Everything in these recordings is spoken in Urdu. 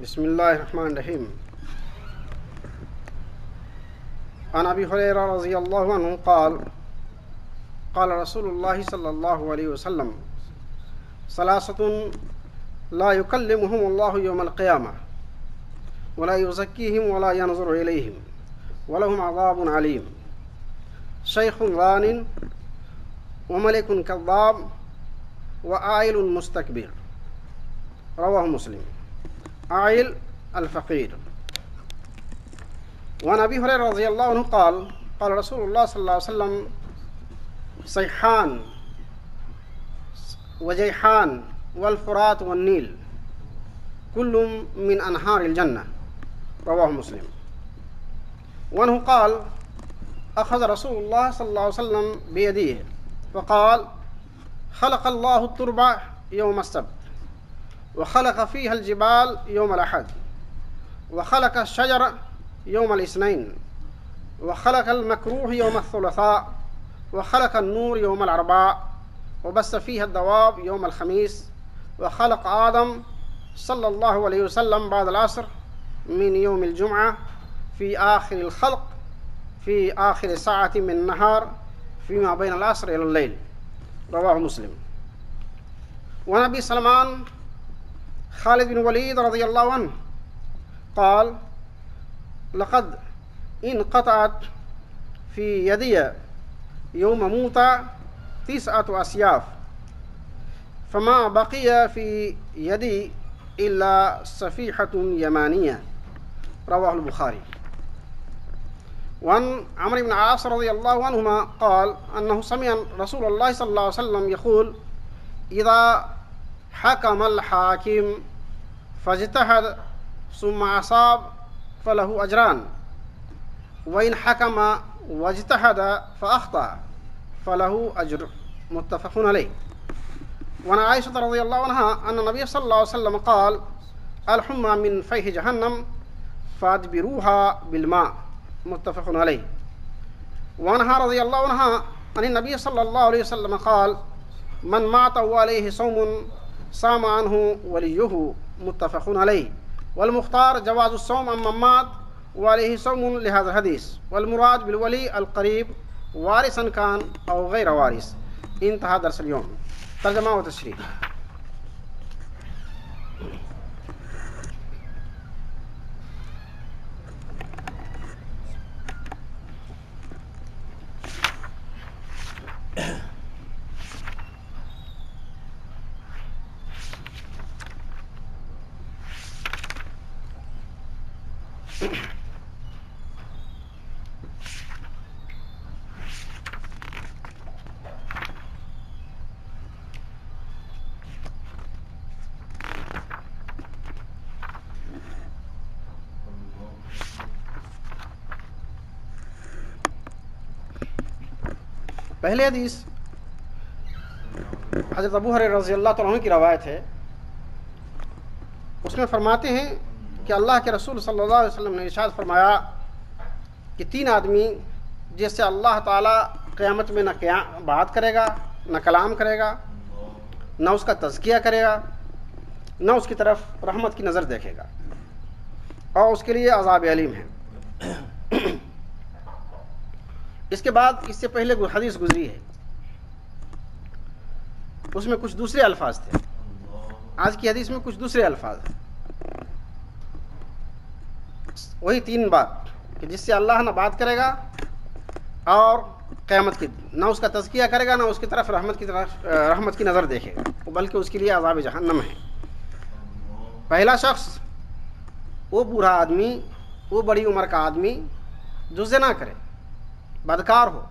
بسم الله الرحمن الرحيم. عن أبي هريرة رضي الله عنه قال قال رسول الله صلى الله عليه وسلم ثلاثة لا يكلمهم الله يوم القيامة ولا يزكيهم ولا ينظر إليهم ولهم عذاب عليم شيخ ظان وملك كذاب وعائل مستكبر. رواه مسلم. عائل الفقير. وعن أبي هريرة رضي الله عنه قال قال رسول الله صلى الله عليه وسلم صيحان وجيحان والفرات والنيل كل من أنهار الجنة. رواه مسلم. وعنه قال أخذ رسول الله صلى الله عليه وسلم بيديه فقال خلق الله التربة يوم السبت وخلق فيها الجبال يوم الأحد وخلق الشجر يوم الاثنين وخلق المكروه يوم الثلاثاء وخلق النور يوم الأربعاء وبث فيها الدواب يوم الخميس وخلق آدم صلى الله عليه وسلم بعد العصر من يوم الجمعة في آخر الخلق في آخر ساعة من النهار فيما بين العصر إلى الليل. رواه مسلم. وعن أبي سلمان خالد بن وليد رضي الله عنه قال لقد انقطعت في يدي يوم موتى 9 أسياف فما بقي في يدي إلا صفيحة يمانية. رواه البخاري. وعن عمرو بن عاص رضي الله عنهما قال أنه سمع رسول الله صلى الله عليه وسلم يقول إذا حكم الحاكم فاجتهد ثم أصاب فله أجران وإن حكم واجتهد فأخطأ فله أجر. متفق عليه. وعن عائشة رضي الله عنها أن النبي صلى الله عليه وسلم قال الحمى من فيح جهنم فادبروها بالماء. متفق عليه. وعنها رضي الله عنها أن النبي صلى الله عليه وسلم قال من مات وعليه صوم صام عنه وليه. متفق عليه. والمختار جواز الصوم عمن مات وعليه صوم لهذا الحديث والمراد بالولي القريب وارثا كان أو غير وارث. انتهى درس اليوم. ترجمة وتشريح. پہلے حدیث حضرت ابو ہریرہ رضی اللہ تعالیٰ عنہ کی روایت ہے. اس میں فرماتے ہیں کہ اللہ کے رسول صلی اللہ علیہ وسلم نے ارشاد فرمایا کہ 3 آدمی جس سے اللہ تعالیٰ قیامت میں نہ بات کرے گا نہ کلام کرے گا نہ اس کا تزکیہ کرے گا نہ اس کی طرف رحمت کی نظر دیکھے گا اور اس کے لیے عذاب علیم ہے. اس کے بعد اس سے پہلے حدیث گزری ہے اس میں کچھ دوسرے الفاظ تھے. آج کی حدیث میں کچھ دوسرے الفاظ ہیں. وہی 3 بات کہ جس سے اللہ نہ بات کرے گا اور قیامت کی نہ اس کا تزکیہ کرے گا نہ اس کی طرف رحمت کی نظر دیکھے گا بلکہ اس کے لیے عذاب جہنم ہے. پہلا شخص وہ بوڑھا آدمی وہ بڑی عمر کا آدمی جو زنا کرے بدکار ہو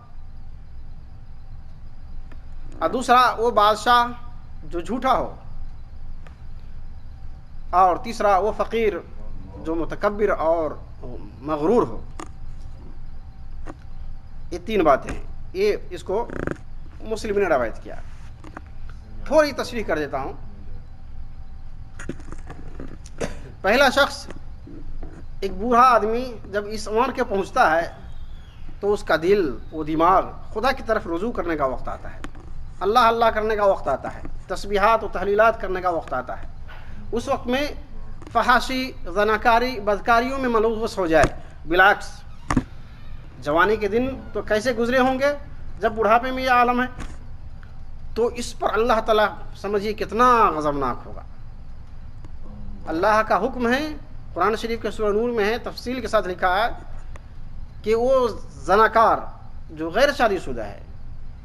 اور دوسرا وہ بادشاہ جو جھوٹا ہو اور تیسرا وہ فقیر جو متکبر اور مغرور ہو. یہ 3 باتیں ہیں. یہ اس کو مسلم نے روایت کیا. تھوڑی تشریح کر دیتا ہوں. پہلا شخص ایک بوڑھا آدمی جب اس عمر کے پہنچتا ہے تو اس کا دل و دماغ خدا کی طرف رجوع کرنے کا وقت آتا ہے. اللہ اللہ کرنے کا وقت آتا ہے. تسبیحات و تحلیلات کرنے کا وقت آتا ہے. اس وقت میں فحاشی زناکاری بدکاریوں میں ملوث ہو جائے. بالعکس جوانی کے دن تو کیسے گزرے ہوں گے جب بڑھاپے میں یہ عالم ہے. تو اس پر اللہ تعالیٰ سمجھیے کتنا غضبناک ہوگا. اللہ کا حکم ہے قرآن شریف کے سورہ نور میں ہے, تفصیل کے ساتھ لکھا ہے کہ وہ زناکار جو غیر شادی شدہ ہے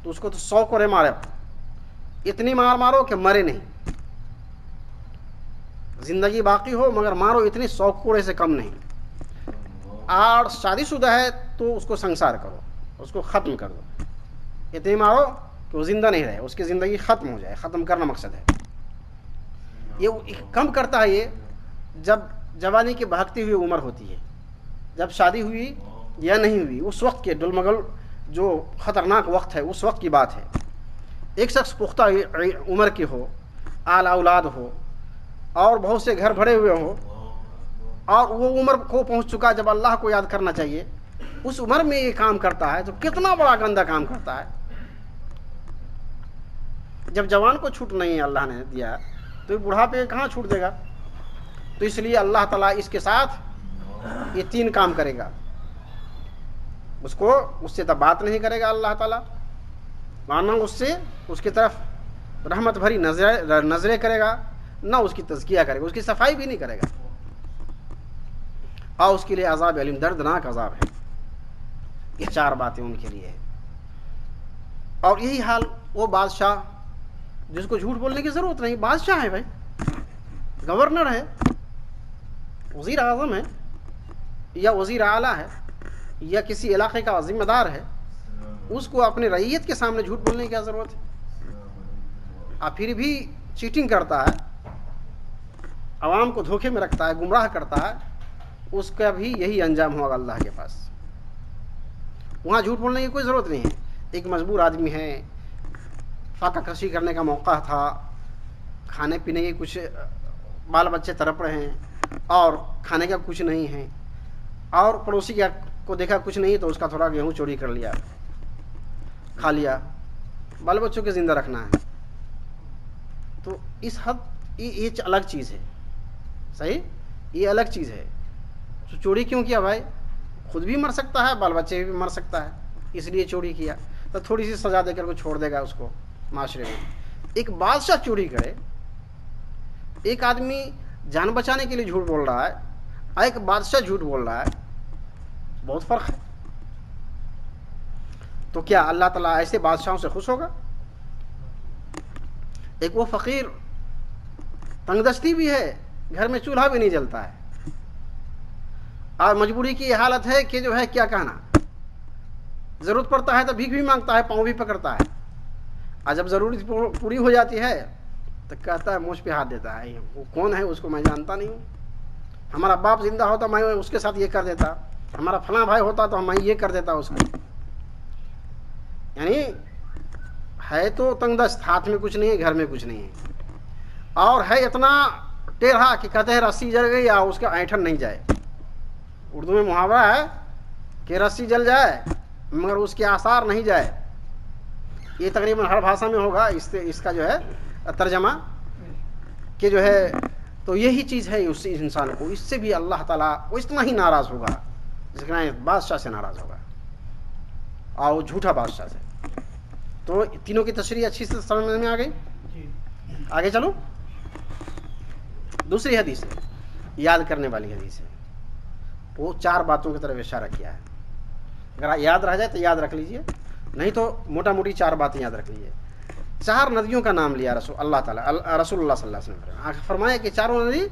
تو اس کو تو 100 کوڑے مارے, اتنی مار مارو کہ مرے نہیں, زندگی باقی ہو مگر مارو اتنی 100 کوڑے سے کم نہیں. اور شادی شدہ ہے تو اس کو سنسار کرو, اس کو ختم کر دو, اتنی مارو کہ وہ زندہ نہیں رہے, اس کی زندگی ختم ہو جائے, ختم کرنا مقصد ہے. یہ کم کرتا ہے یہ جب جوانی کی بہکتی ہوئی عمر ہوتی ہے, جب شادی ہوئی یا نہیں ہوئی, اس وقت کے ڈلمگل جو خطرناک وقت ہے اس وقت کی بات ہے. ایک شخص پختہ عمر کے ہو, اعلی اولاد ہو اور بہت سے گھر بھرے ہوئے ہوں, اور وہ عمر کو پہنچ چکا جب اللہ کو یاد کرنا چاہیے, اس عمر میں یہ کام کرتا ہے تو کتنا بڑا گندہ کام کرتا ہے. جب جوان کو چھوٹ نہیں اللہ نے دیا تو بڑھاپے کہاں چھوٹ دے گا. تو اس لیے اللہ تعالیٰ اس کے ساتھ یہ 3 کام کرے گا. اس سے تو بات نہیں کرے گا اللہ تعالیٰ, مانا اس کی طرف رحمت بھری نظریں کرے گا, نہ اس کی تزکیہ کرے گا, اس کی صفائی بھی نہیں کرے گا, اور اس کے لیے عذاب علیم, دردناک عذاب ہے. یہ 4 باتیں ان کے لیے ہے. اور یہی حال وہ بادشاہ جس کو جھوٹ بولنے کی ضرورت نہیں, بادشاہ ہے بھائی, گورنر ہے, وزیر اعظم ہے, یا وزیر اعلیٰ ہے, یا کسی علاقے کا ذمہ دار ہے, اس کو اپنے رعیت کے سامنے جھوٹ بولنے کی کیا ضرورت ہے. اور پھر بھی چیٹنگ کرتا ہے, عوام کو دھوکے میں رکھتا ہے, گمراہ کرتا ہے, اس کا بھی یہی انجام ہوگا اللہ کے پاس. وہاں جھوٹ بولنے کی کوئی ضرورت نہیں ہے. ایک مجبور آدمی ہے, فاقہ کشی کرنے کا موقع تھا, کھانے پینے کے کچھ بال بچے تڑپ رہے ہیں اور کھانے کا کچھ نہیں ہے, اور پڑوسی کو دیکھا کچھ نہیں تو اس کا تھوڑا گیہوں چوری کر لیا, کھا لیا, بال بچوں کے زندہ رکھنا ہے. تو اس حد یہ الگ چیز ہے, صحیح, یہ الگ چیز ہے. تو چوری کیوں کیا بھائی, خود بھی مر سکتا ہے, بال بچے بھی مر سکتا ہے, اس لیے چوری کیا. تو تھوڑی سی سزا دے کر کو چھوڑ دے گا اس کو معاشرے میں. ایک بادشاہ چوری کرے, ایک آدمی جان بچانے کے لیے جھوٹ بول رہا ہے, اور ایک بادشاہ جھوٹ بول رہا ہے, بہت فرق ہے. تو کیا اللہ تعالیٰ ایسے بادشاہوں سے خوش ہوگا؟ ایک وہ فقیر تنگ دستی بھی ہے, گھر میں چولہا بھی نہیں جلتا ہے, اور مجبوری کی یہ حالت ہے کہ جو ہے کیا کہنا, ضرورت پڑتا ہے تو بھیک بھی مانگتا ہے, پاؤں بھی پکڑتا ہے, اور جب ضرورت پوری ہو جاتی ہے تو کہتا ہے, مجھ پہ ہاتھ دیتا ہے, وہ کون ہے اس کو میں جانتا نہیں ہوں, ہمارا باپ زندہ ہوتا میں اس کے ساتھ یہ کر دیتا, ہمارا فلاں بھائی ہوتا تو میں یہ کر دیتا اس کو. یعنی ہے تو تنگ دست, ہاتھ میں کچھ نہیں ہے, گھر میں کچھ نہیں ہے, اور ہے اتنا ٹیڑھا کہ کہتے ہیں رسی جل گئی یا اس کا اینٹھن نہیں جائے. اردو میں محاورہ ہے کہ رسی جل جائے مگر اس کے آثار نہیں جائے. یہ تقریباً ہر بھاشا میں ہوگا اس کا جو ہے ترجمہ, کہ جو ہے تو یہی چیز ہے اس انسان کو. اس سے بھی اللہ تعالیٰ وہ اتنا ہی ناراض ہوگا جتنا بادشاہ سے ناراض ہوگا, اور جھوٹا بادشاہ سے. تو تینوں کی تشریح اچھی سے سمجھ میں آ گئی. آگے چلو. دوسری حدیث ہے, یاد کرنے والی حدیث ہے. وہ 4 باتوں کی طرف اشارہ کیا ہے. اگر یاد رہ جائے تو یاد رکھ لیجئے, نہیں تو موٹا موٹی 4 باتیں یاد رکھ لیجئے. 4 ندیوں کا نام لیا رسول اللہ تعالیٰ, رسول اللہ صلی اللہ علیہ وسلم نے فرمایا کہ 4 ندی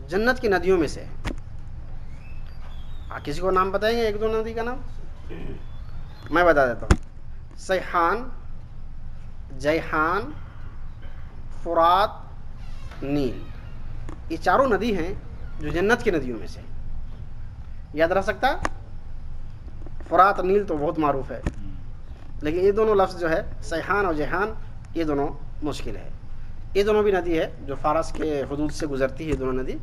جنت کی ندیوں میں سے ہے. کسی کو نام بتائیں گے 1-2 ندی کا نام؟ میں بتا دیتا ہوں. سیحان, جیحان, فرات, نیل, یہ 4 ندی ہیں جو جنت کی ندیوں میں سے. یاد رہ سکتا؟ فرات, نیل تو بہت معروف ہے, لیکن یہ دونوں لفظ جو ہے سیحان اور جیحان, یہ دونوں مشکل ہے. یہ دونوں بھی ندی ہے جو فارس کے حدود سے گزرتی ہے, یہ دونوں ندی.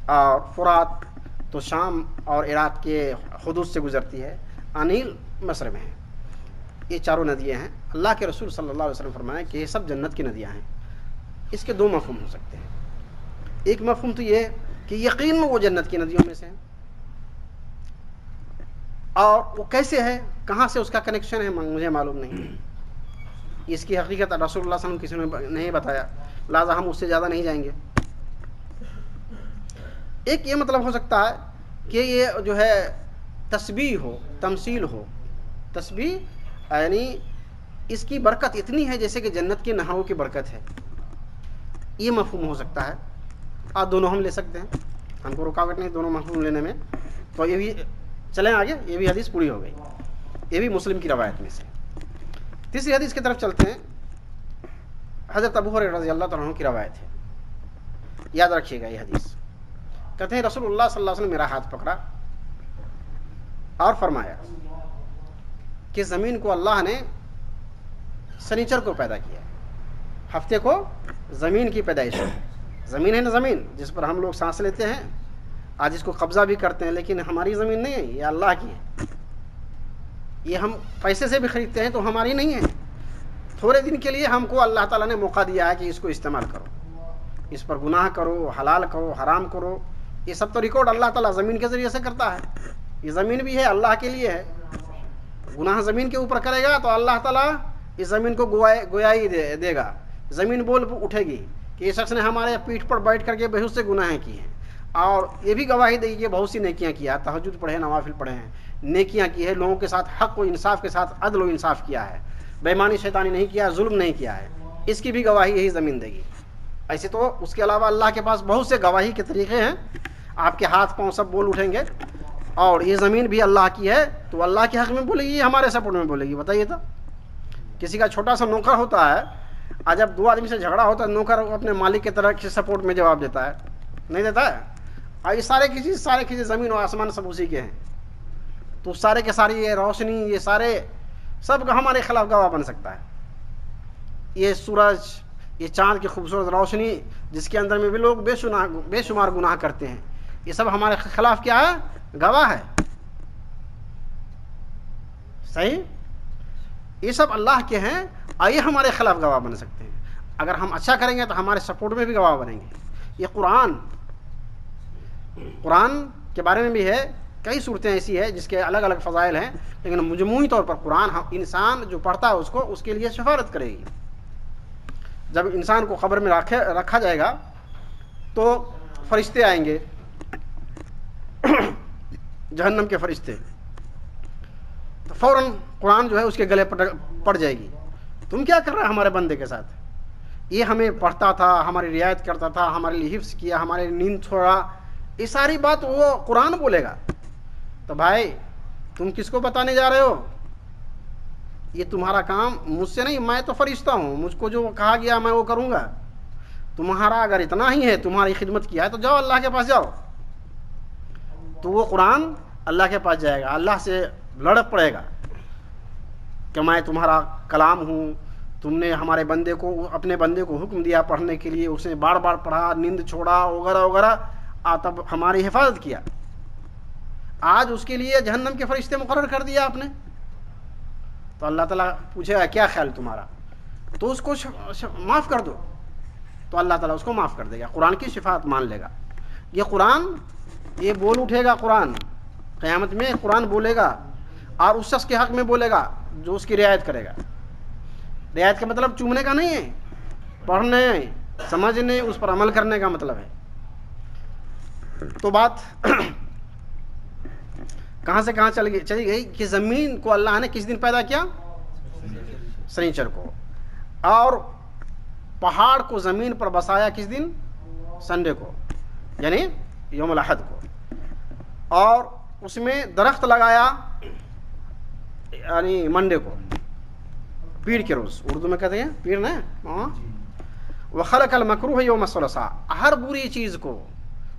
اور فرات تو شام اور عراق کے حدود سے گزرتی ہے, نیل مصر میں ہے. یہ 4 ندیاں ہیں. اللہ کے رسول صلی اللہ علیہ وسلم فرمایا کہ یہ سب جنت کی ندیاں ہیں. اس کے 2 مفہوم ہو سکتے ہیں. ایک مفہوم تو یہ کہ یقین میں وہ جنت کی ندیوں میں سے ہیں. اور وہ کیسے ہے, کہاں سے اس کا کنیکشن ہے, مجھے معلوم نہیں. اس کی حقیقت رسول اللہ صلی اللہ علیہ وسلم کسی نے نہیں بتایا, لہٰذا ہم اس سے زیادہ نہیں جائیں گے. ایک یہ مطلب ہو سکتا ہے کہ یہ جو ہے تشبیہ ہو, تمثیل ہو. تشبیہ یعنی اس کی برکت اتنی ہے جیسے کہ جنت کے نہروں کی برکت ہے, یہ مفہوم ہو سکتا ہے. اور دونوں ہم لے سکتے ہیں, ہم کو رکاوٹ نہیں دونوں مفہوم لینے میں. تو یہ بھی چلیں آگے, یہ بھی حدیث پوری ہو گئی, یہ بھی مسلم کی روایت میں سے. تیسری حدیث کی طرف چلتے ہیں. حضرت ابو ہریرہ رضی اللہ تعالیٰ عنہ کی روایت ہے, یاد رکھیے گا یہ حدیث. کہتے ہیں رسول اللہ صلی اللہ علیہ وسلم میرا ہاتھ پکڑا اور فرمایا کہ زمین کو اللہ نے سنیچر کو پیدا کیا, ہفتے کو زمین کی پیدائش ہے. زمین ہے نا, زمین جس پر ہم لوگ سانس لیتے ہیں, آج اس کو قبضہ بھی کرتے ہیں, لیکن ہماری زمین نہیں ہے, یہ اللہ کی ہے. یہ ہم پیسے سے بھی خریدتے ہیں تو ہماری نہیں ہے. تھوڑے دن کے لیے ہم کو اللہ تعالیٰ نے موقع دیا ہے کہ اس کو استعمال کرو, اس پر گناہ کرو, حلال کرو, حرام کرو. یہ سب تو ریکارڈ اللہ تعالیٰ زمین کے ذریعے سے کرتا ہے. یہ زمین بھی ہے اللہ کے لیے ہے. گناہ زمین کے اوپر کرے گا تو اللہ تعالیٰ اس زمین کو گویائی دے گا. زمین بول اٹھے گی کہ یہ شخص نے ہمارے پیٹھ پر بیٹھ کر کے بہت سے گناہیں کی ہیں, اور یہ بھی گواہی دے گی کہ بہت سی نیکیاں کیا, تہجد پڑھے, نوافل پڑھے ہیں, نیکیاں کی ہے, لوگوں کے ساتھ حق و انصاف کے ساتھ عدل و انصاف کیا ہے, بےمانی شیطانی نہیں کیا, ظلم نہیں کیا ہے. اس کی بھی گواہی یہی زمین دے گی. ایسے تو اس کے علاوہ اللہ کے پاس بہت سے گواہی کے طریقے ہیں. آپ کے ہاتھ پاؤں سب بول اٹھیں گے, اور یہ زمین بھی اللہ کی ہے تو اللہ کے حق میں بولے گی, ہمارے سپورٹ میں بولے گی. بتائیے تو کسی کا چھوٹا سا نوکر ہوتا ہے, آج جب دو آدمی سے جھگڑا ہوتا ہے, نوکر اپنے مالک کی طرح کے سپورٹ میں جواب دیتا ہے, نہیں دیتا ہے. اور یہ سارے کی زمین و آسمان سب اسی کے ہیں. تو سارے کے ساری یہ روشنی, یہ سارے سب کا ہمارے خلاف گواہ بن سکتا ہے. یہ سورج, یہ چاند کی خوبصورت روشنی جس کے اندر میں بھی لوگ بے شمار گناہ کرتے ہیں, یہ سب ہمارے خلاف کیا ہے, گواہ ہے. صحیح, یہ سب اللہ کے ہیں, اور یہ ہمارے خلاف گواہ بن سکتے ہیں. اگر ہم اچھا کریں گے تو ہمارے سپورٹ میں بھی گواہ بنیں گے. یہ قرآن کے بارے میں بھی ہے, کئی صورتیں ایسی ہے جس کے الگ الگ فضائل ہیں, لیکن مجموعی طور پر قرآن انسان جو پڑھتا ہے اس کے لیے شفاعت کرے گی. جب انسان کو قبر میں رکھا جائے گا تو فرشتے آئیں گے, جہنم کے فرشتے, تو فوراً قرآن جو ہے اس کے گلے پڑ جائے گی, تم کیا کر رہے ہمارے بندے کے ساتھ, یہ ہمیں پڑھتا تھا, ہماری رعایت کرتا تھا, ہمارے لیے حفظ کیا, ہمارے نیند چھوڑا, یہ ساری بات وہ قرآن بولے گا. تو بھائی تم کس کو بتانے جا رہے ہو, یہ تمہارا کام مجھ سے نہیں, میں تو فرشتہ ہوں, مجھ کو جو کہا گیا میں وہ کروں گا. تمہارا اگر اتنا ہی ہے, تمہاری خدمت کیا ہے, تو جاؤ اللہ کے پاس جاؤ. تو وہ قرآن اللہ کے پاس جائے گا, اللہ سے لڑ پڑے گا کہ میں تمہارا کلام ہوں, تم نے ہمارے بندے کو, اپنے بندے کو حکم دیا پڑھنے کے لیے, اس نے بار بار پڑھا, نیند چھوڑا وغیرہ وغیرہ, تب ہماری حفاظت کیا. آج اس کے لیے جہنم کے فرشتے مقرر کر دیا آپ نے. تو اللہ تعالیٰ پوچھے گا کیا خیال تمہارا, تو اس کو معاف کر دو, تو اللہ تعالیٰ اس کو معاف کر دے گا, قرآن کی شفاعت مان لے گا. یہ قرآن, یہ بول اٹھے گا قرآن قیامت میں, قرآن بولے گا, اور اس شخص کے حق میں بولے گا جو اس کی رعایت کرے گا. رعایت کا مطلب چومنے کا نہیں ہے, پڑھنے, سمجھنے, اس پر عمل کرنے کا مطلب ہے. تو بات کہاں سے کہاں چلی گئی کہ زمین کو اللہ نے کس دن پیدا کیا, سنیچر کو, اور پہاڑ کو زمین پر بسایا کس دن, سنڈے کو, یعنی یوم الاحد کو, اور اس میں درخت لگایا یعنی منڈے کو, پیر کے روز, اردو میں کہتے ہیں پیر نا. وخلق المکروہ یوم الثلاثاء, ہر بری چیز کو,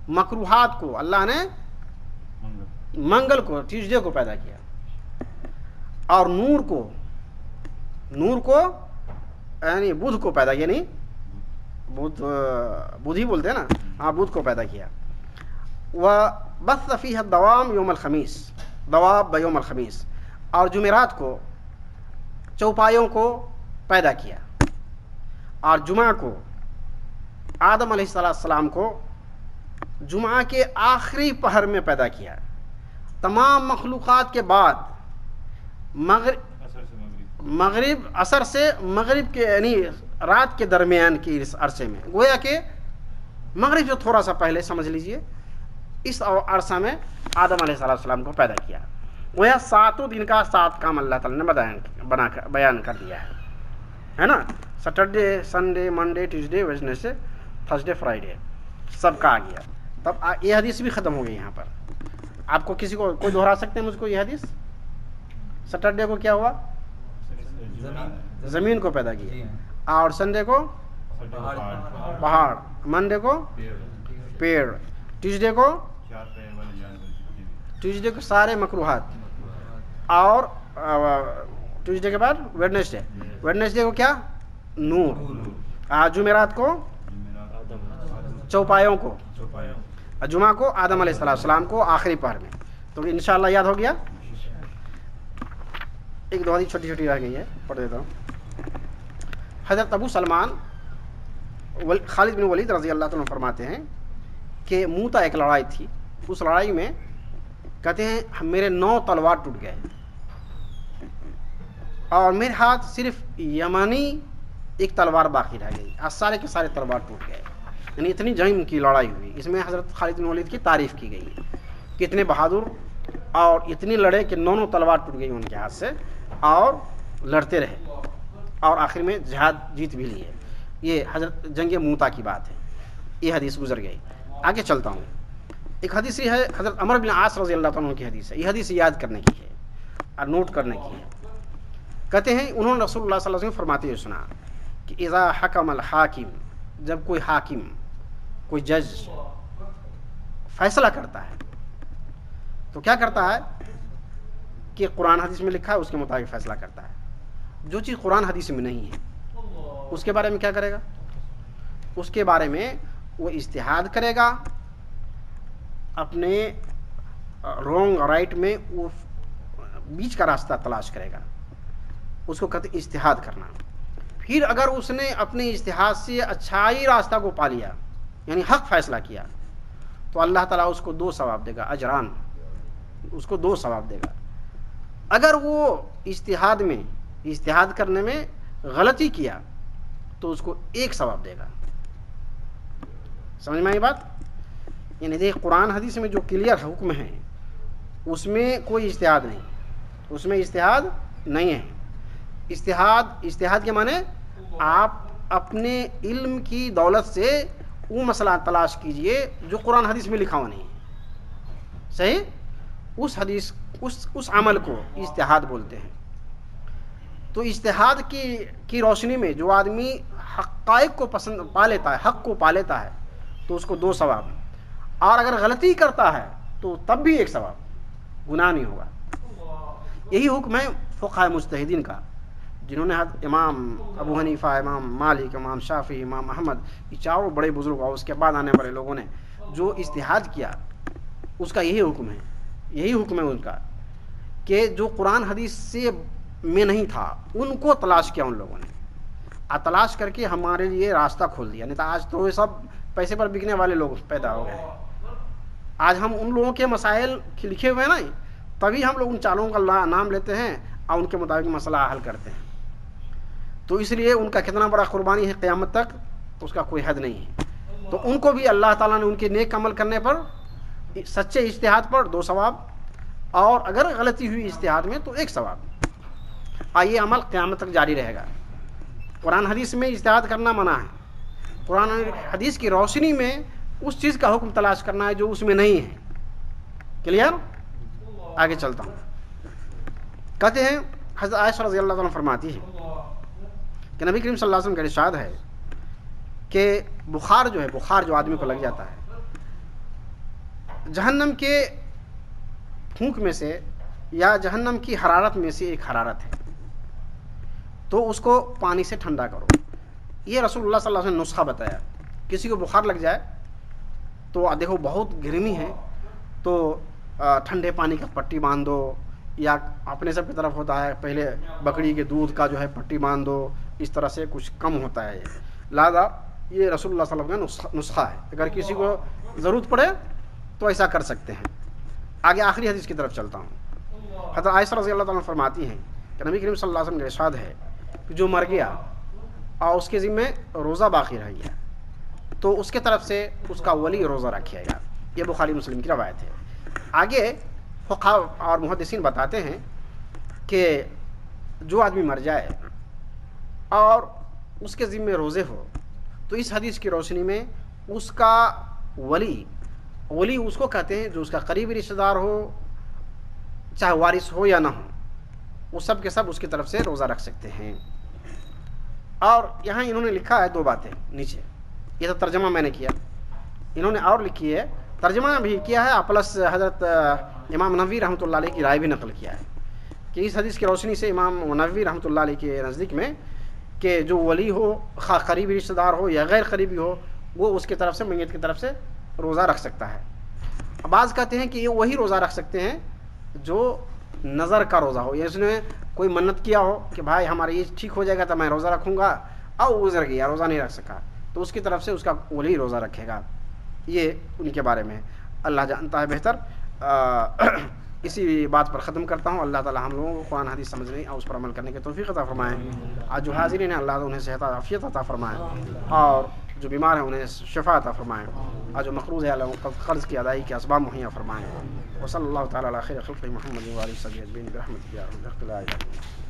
مکروہات کو اللہ نے منگل کو, ٹیوزڈے کو پیدا کیا, اور نور کو یعنی بدھ کو پیدا کیا, یعنی بدھ ہی بولتے ہیں نا, ہاں بدھ کو پیدا کیا. وبث فیہ الدوام یوم الخمیس, دواب یوم الخمیس, اور جمعرات کو, چوپایوں کو پیدا کیا, اور جمعہ کو آدم علیہ السلام کو جمعہ کے آخری پہر میں پیدا کیا. تمام مخلوقات کے بعد مغرب عصر سے مغرب کے یعنی رات کے درمیان کی اس عرصے میں, گویا کہ مغرب جو تھوڑا سا پہلے سمجھ لیجئے, اس عرصہ میں آدم علیہ السلام کو پیدا کیا. گویا 7 دن کا 7 کام اللہ تعالیٰ نے بیان کر دیا ہے نا. Saturday, Sunday, Monday, Tuesday, Wednesday, Thursday, Friday سب کا آ گیا. تب یہ حدیث بھی ختم ہو گئی. یہاں پر آپ کو کسی کو کوئی دہرا سکتے ہیں مجھ کو یہ حدیث؟ سیٹرڈے کو کیا ہوا؟ زمین کو پیدا کیا, اور سنڈے کو پہاڑ, منڈے کو پیڑ, ٹیوزڈے کو سارے مکروہات, اور ٹیوزڈے کے بعد ویڈنسڈے کو کیا؟ نور. جمعرات کو چوپایوں کو, جمعہ کو آدم علیہ السلام کو آخری پہر میں. تو انشاءاللہ یاد ہو گیا. ایک دو حدیث چھوٹی چھوٹی رہ گئی ہے, پڑھ دیتا ہوں. حضرت ابو سلمان خالد بن ولید رضی اللہ عنہ فرماتے ہیں کہ موتا ایک لڑائی تھی. اس لڑائی میں کہتے ہیں میرے 9 تلوار ٹوٹ گئے, اور میرے ہاتھ صرف یمنی ایک تلوار باقی رہ گئی, سارے کے سارے تلوار ٹوٹ گئے. یعنی اتنی جنگ کی لڑائی ہوئی. اس میں حضرت خالد بن ولید کی تعریف کی گئی کہ اتنے بہادر اور اتنی لڑے کہ 9 تلوار ٹوٹ گئی ان کے ہاتھ سے, اور لڑتے رہے, اور آخر میں جہاد جیت بھی لیے. یہ حضرت جنگ موتا کی بات ہے. یہ حدیث گزر گئی. آگے چلتا ہوں. ایک حدیث یہ ہے حضرت عمر بن عاص رضی اللہ عنہ کی حدیث ہے. یہ حدیث یاد کرنے کی ہے اور نوٹ کرنے کی ہے. کہتے ہیں انہوں نے رسول اللہ صلی اللہ علیہ وسلم فرماتے ہوئے سنا کہ اذا حکم الحاکم, جب کوئی حاکم, کوئی جج فیصلہ کرتا ہے تو کیا کرتا ہے کہ قرآن حدیث میں لکھا ہے اس کے مطابق فیصلہ کرتا ہے. جو چیز قرآن حدیث میں نہیں ہے اس کے بارے میں کیا کرے گا؟ اس کے بارے میں وہ اجتہاد کرے گا, اپنے رونگ رائٹ میں وہ بیچ کا راستہ تلاش کرے گا. اس کو کہتے اجتہاد کرنا. پھر اگر اس نے اپنے اجتہاد سے اچھائی راستہ کو پا لیا, یعنی حق فیصلہ کیا, تو اللہ تعالیٰ اس کو 2 ثواب دے گا, اجران, اس کو 2 ثواب دے گا. اگر وہ اجتہاد کرنے میں غلطی کیا تو اس کو 1 ثواب دے گا. سمجھ میں آئی بات؟ یعنی دیکھ قرآن حدیث میں جو کلیئر حکم ہے اس میں کوئی اجتہاد نہیں, اس میں اجتہاد نہیں ہے. اجتہاد کے معنی آپ اپنے علم کی دولت سے وہ مسئلہ تلاش کیجئے جو قرآن حدیث میں لکھا ہوا نہیں ہے. صحیح؟ اس عمل کو اجتہاد بولتے ہیں. تو اجتہاد کی روشنی میں جو آدمی حقائق کو پسند پا لیتا ہے, حق کو پا لیتا ہے, تو اس کو 2 ثواب, اور اگر غلطی کرتا ہے تو تب بھی 1 ثواب, گناہ نہیں ہوگا. یہی حکم ہے فقہاء مجتہدین کا, جنہوں نے امام ابو حنیفہ, امام مالک, امام شافعی, امام احمد, یہ چاروں بڑے بزرگ اور اس کے بعد آنے والے لوگوں نے جو اجتہاد کیا, اس کا یہی حکم ہے. یہی حکم ہے ان کا کہ جو قرآن حدیث سے میں نہیں تھا ان کو تلاش کیا ان لوگوں نے, تلاش کر کے ہمارے لیے راستہ کھول دیا. نہیں تو آج تو یہ سب پیسے پر بکنے والے لوگ پیدا ہو گئے. آج ہم ان لوگوں کے مسائل لکھے ہوئے ہیں نا, تبھی ہم لوگ ان چالوں کا نام لیتے ہیں اور ان کے مطابق مسئلہ حل کرتے ہیں. تو اس لیے ان کا کتنا بڑا قربانی ہے قیامت تک اس کا کوئی حد نہیں ہے. تو ان کو بھی اللہ تعالیٰ نے ان کے نیک عمل کرنے پر, سچے اجتہاد پر 2 ثواب, اور اگر غلطی ہوئی اجتہاد میں تو 1 ثواب. یہ عمل قیامت تک جاری رہے گا. قرآن حدیث میں اجتہاد کرنا منع ہے. قرآن حدیث کی روشنی میں اس چیز کا حکم تلاش کرنا ہے جو اس میں نہیں ہے. کلیئر؟ آگے چلتا ہوں. کہتے ہیں حضرت عائشہ رضی اللہ عنہ فرماتی ہے کہ نبی کریم صلی اللہ علیہ وسلم کا ارشاد ہے کہ بخار جو آدمی کو لگ جاتا ہے, جہنم کے پھونک میں سے یا جہنم کی حرارت میں سے ایک حرارت ہے, تو اس کو پانی سے ٹھنڈا کرو. یہ رسول اللہ صلی اللہ علیہ وسلم نے نسخہ بتایا. کسی کو بخار لگ جائے تو دیکھو بہت گرمی ہے تو ٹھنڈے پانی کا پٹی باندھ دو, یا اپنے سب کی طرف ہوتا ہے پہلے بکری کے دودھ کا جو ہے پٹی باندھ دو, اس طرح سے کچھ کم ہوتا ہے. لہذا یہ رسول اللہ صلی اللہ علیہ وسلم کا نسخہ ہے. اگر کسی کو ضرورت پڑے تو ایسا کر سکتے ہیں. آگے آخری حدیث کی طرف چلتا ہوں. حضرت عائشہ رضی اللہ تعالیٰ عنہ فرماتی ہیں کہ نبی کریم صلی اللہ علیہ وسلم کا ارشاد ہے کہ جو مر گیا اور اس کے ذمے روزہ باقی رہ گیا تو اس کے طرف سے اس کا ولی روزہ رکھے گا. یہ بخاری مسلم کی روایت ہے. آگے فقہاء اور محدثین بتاتے ہیں کہ جو آدمی مر جائے اور اس کے ذمے روزے ہو تو اس حدیث کی روشنی میں اس کا ولی اس کو کہتے ہیں جو اس کا قریبی رشتہ دار ہو, چاہے وارث ہو یا نہ ہو, وہ سب کے سب اس کی طرف سے روزہ رکھ سکتے ہیں. اور یہاں انہوں نے لکھا ہے 2 باتیں نیچے. یہ تو ترجمہ میں نے کیا, انہوں نے اور لکھی ہے, ترجمہ بھی کیا ہے پلس حضرت امام نووی رحمۃ اللہ علیہ کی رائے بھی نقل کیا ہے کہ اس حدیث کی روشنی سے امام نووی رحمۃ اللہ علیہ کے نزدیک میں کہ جو ولی ہو, خواہ قریبی رشتہ دار ہو یا غیر قریبی ہو, وہ اس کی طرف سے میت کی طرف سے روزہ رکھ سکتا ہے. بعض کہتے ہیں کہ یہ وہی روزہ رکھ سکتے ہیں جو نظر کا روزہ ہو, یا اس نے کوئی منت کیا ہو کہ بھائی ہمارا یہ ٹھیک ہو جائے گا تو میں روزہ رکھوں گا, اور گزر گیا روزہ نہیں رکھ سکا تو اس کی طرف سے اس کا ولی روزہ رکھے گا. یہ ان کے بارے میں اللہ جانتا ہے بہتر. اسی بات پر ختم کرتا ہوں. اللہ تعالی ہم لوگوں کو قرآن حدیث سمجھنے اور اس پر عمل کرنے کی توفیق عطا فرمائے. آج جو حاضرین ہیں اللہ تعالی انہیں صحت عافیت عطا فرمائے, اور جو بیمار ہیں انہیں شفا عطا فرمائے, اور جو مقروض ہے اللہ قرض کی ادائیگی کے اسباب مہیا فرمائے. وصلی اللہ تعالی علی خیر خلقہ محمد و آلہ وصحبہ اجمعین برحمتہ یا ارحم الراحمین.